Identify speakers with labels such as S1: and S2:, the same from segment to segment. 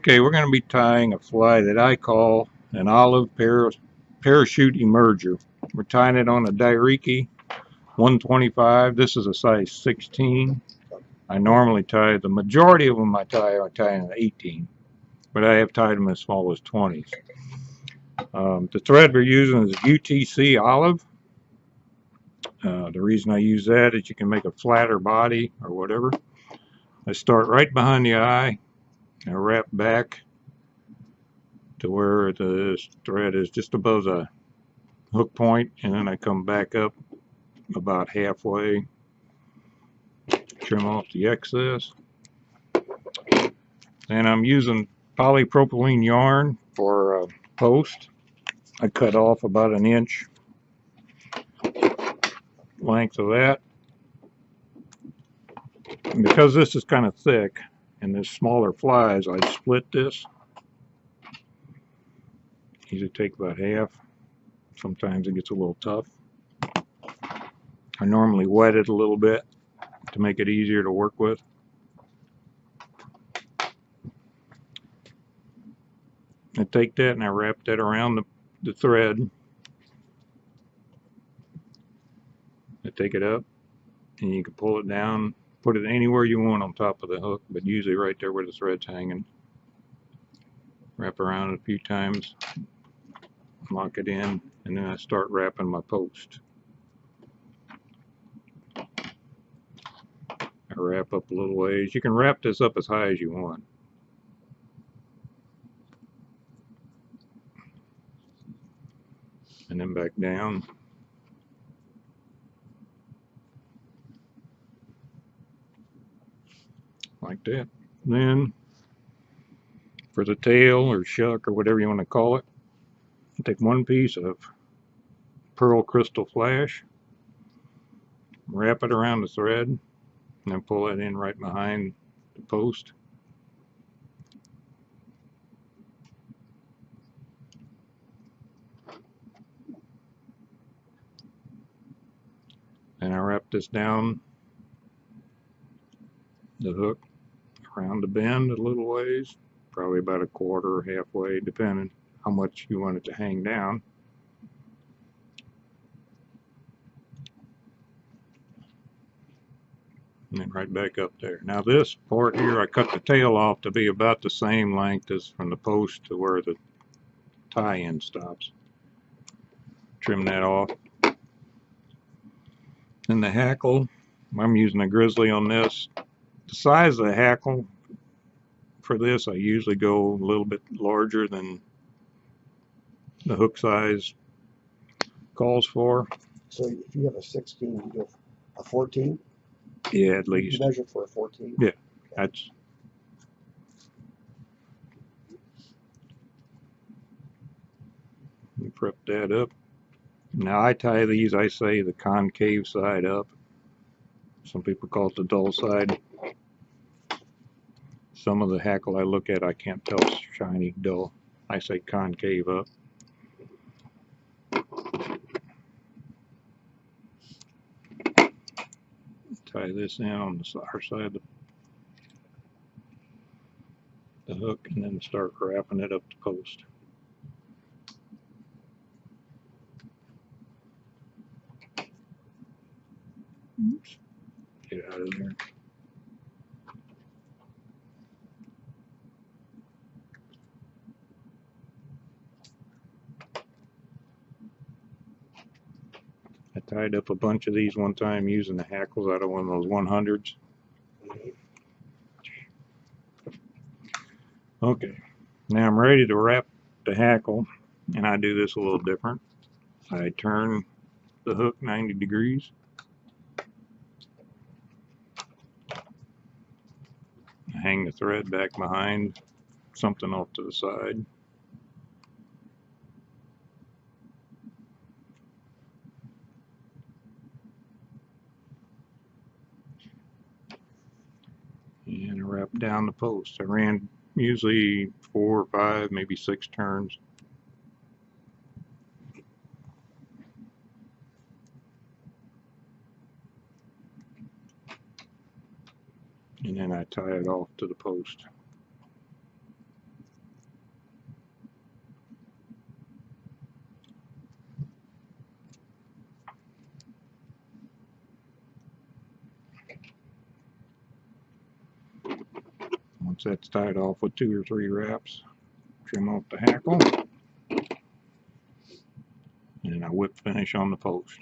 S1: Okay, we're going to be tying a fly that I call an olive parachute emerger. We're tying it on a Dairiki 125. This is a size 16. I normally tie, the majority of them I tie in an 18, but I have tied them as small as 20s. The thread we're using is UTC olive. The reason I use that is you can make a flatter body or whatever. I start right behind the eye and wrap back to where the thread is just above the hook point, and then I come back up about halfway, trim off the excess. And I'm using polypropylene yarn for a post. I cut off about an inch length of that. And because this is kind of thick and there's smaller flies, I split this. Usually take about half. Sometimes it gets a little tough. I normally wet it a little bit to make it easier to work with. I take that and I wrap that around the thread. I take it up and you can pull it down, put it anywhere you want on top of the hook, but usually right there where the thread's hanging. Wrap around it a few times, lock it in, and then I start wrapping my post. I wrap up a little ways. You can wrap this up as high as you want. And then back down. Like that. Then for the tail or shuck or whatever you want to call it, take one piece of pearl crystal flash, wrap it around the thread, and then pull it in right behind the post. And I wrap this down the hook around the bend a little ways, probably about a quarter or halfway, depending how much you want it to hang down. And then right back up there. Now this part here, I cut the tail off to be about the same length as from the post to where the tie-in stops. Trim that off. Then the hackle, I'm using a grizzly on this. The size of the hackle for this, I usually go a little bit larger than the hook size calls for.
S2: So if you have a 16, you go a 14?
S1: Yeah, at least.
S2: You measure for a 14?
S1: Yeah, that's. Prep that up. Now I tie these, I say the concave side up. Some people call it the dull side. Some of the hackle I look at, I can't tell it's shiny, dull. I say concave up. Tie this in on the other side of the hook and then start wrapping it up the post. Oops. Get out of there. I tied up a bunch of these one time using the hackles out of one of those 100s. Okay, now I'm ready to wrap the hackle, and I do this a little different. I turn the hook 90 degrees. I hang the thread back behind, something off to the side. And I wrap down the post. I ran usually 4 or 5, maybe 6 turns. And then I tie it off to the post. Once that's tied off with 2 or 3 wraps, trim off the hackle, and I whip finish on the post.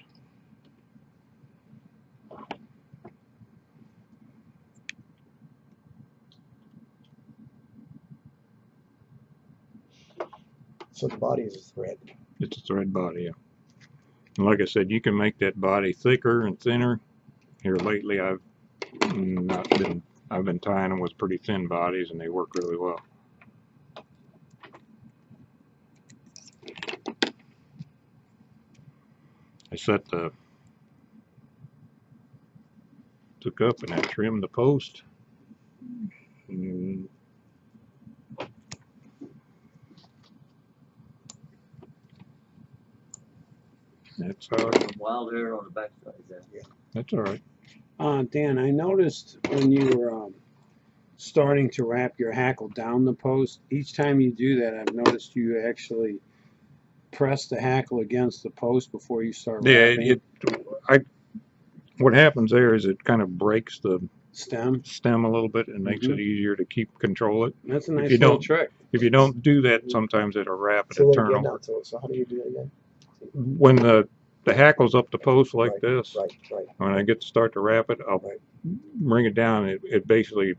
S2: So the body is a thread.
S1: It's a thread body, yeah. And like I said, you can make that body thicker and thinner. Here lately, I've been tying them with pretty thin bodies, and they work really well. I took up and I trimmed the post. And that's how
S3: Wild hair on the backside.
S1: that's all right.
S4: Dan, I noticed when you were starting to wrap your hackle down the post, each time you do that, I've noticed you actually press the hackle against the post before you start wrapping.
S1: What happens there is it kind of breaks the
S4: Stem.
S1: a little bit and makes it easier to control it.
S4: That's a nice
S1: you
S4: little
S1: don't-
S4: trick.
S1: If you don't do that, sometimes it'll wrap and
S2: So
S1: it'll
S2: then
S1: turn
S2: again,
S1: over.
S2: now, so how do you do that again?
S1: When the hackle's up the post like
S2: Right,
S1: this,
S2: Right.
S1: when I get to start to wrap it, I'll
S2: Right.
S1: bring it down. It basically,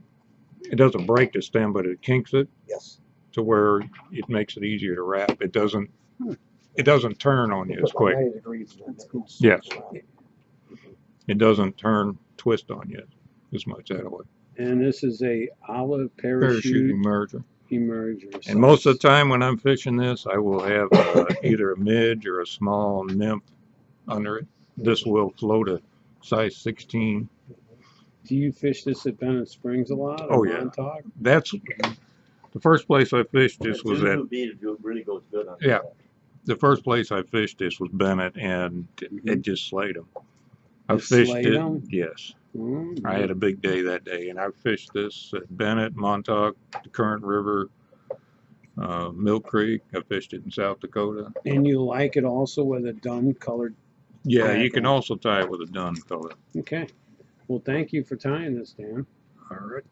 S1: it doesn't break the stem, but it kinks it
S2: Yes.
S1: to where it makes it easier to wrap. It doesn't turn on you as
S2: Put like
S1: quick.
S2: 90 degrees. And then it
S1: Yes.
S2: swings around.
S1: It doesn't twist on you as much that way.
S4: And this is a olive
S1: Parachute
S4: parachute
S1: emerger.
S4: emerger.
S1: And most of the time when I'm fishing this, I will have either a midge or a small nymph under it. This will float a size 16.
S4: Do you fish this at Bennett Springs a lot?
S1: Oh,
S4: or
S1: yeah.
S4: Montauk?
S1: That's the first place I fished this was at.
S3: It really goes good on
S1: Yeah. The first place I fished this was Bennett, and it just slayed them. I
S4: You
S1: fished
S4: slayed
S1: it.
S4: 'em?
S1: Yes.
S4: Mm.
S1: I had a big day that day, and I fished this at Bennett, Montauk, the Current River, Mill Creek. I fished it in South Dakota.
S4: And you like it also with a dun colored?
S1: Yeah, you can
S4: Hackle.
S1: also tie it with a dun color.
S4: Okay. Well, thank you for tying this, Dan.
S1: All right.